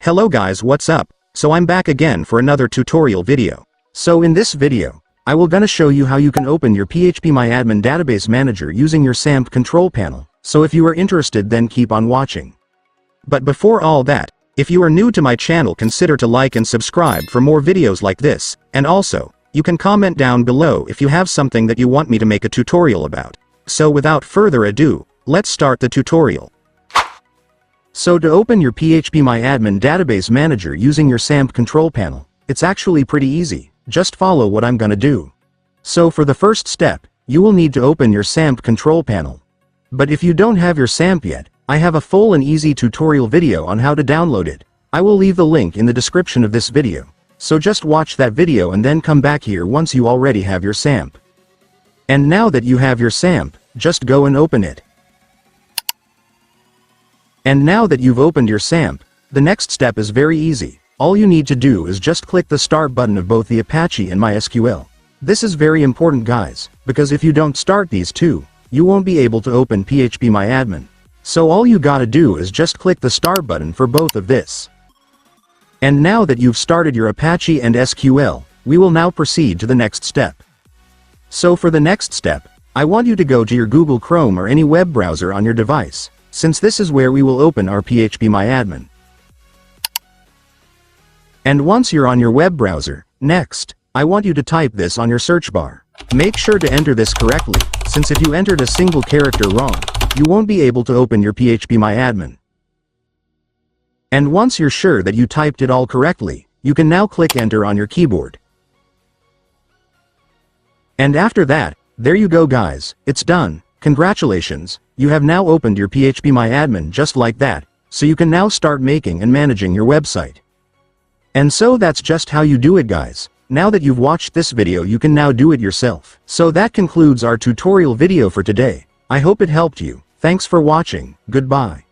Hello guys, what's up? So I'm back again for another tutorial video. So in this video, I will gonna show you how you can open your phpMyAdmin database manager using your XAMPP control panel. So if you are interested, then keep on watching. But before all that, if you are new to my channel, consider to like and subscribe for more videos like this, and also, you can comment down below if you have something that you want me to make a tutorial about. So without further ado, let's start the tutorial. So to open your phpMyAdmin database manager using your XAMPP control panel, it's actually pretty easy, just follow what I'm gonna do. So for the first step, you will need to open your XAMPP control panel. But if you don't have your XAMPP yet, I have a full and easy tutorial video on how to download it. I will leave the link in the description of this video. So just watch that video and then come back here once you already have your XAMPP. And now that you have your XAMPP, just go and open it. And now that you've opened your XAMPP, the next step is very easy. All you need to do is just click the start button of both the Apache and MySQL. This is very important guys, because if you don't start these two, you won't be able to open phpMyAdmin. So all you gotta do is just click the start button for both of this. And now that you've started your Apache and SQL, we will now proceed to the next step. So for the next step, I want you to go to your Google Chrome or any web browser on your device, since this is where we will open our phpMyAdmin. And once you're on your web browser, next, I want you to type this on your search bar. Make sure to enter this correctly, since if you entered a single character wrong, you won't be able to open your phpMyAdmin. And once you're sure that you typed it all correctly, you can now click enter on your keyboard. And after that, there you go guys, it's done. Congratulations, you have now opened your phpMyAdmin just like that, so you can now start making and managing your website. And so that's just how you do it guys. Now that you've watched this video, you can now do it yourself. So that concludes our tutorial video for today. I hope it helped you. Thanks for watching. Goodbye.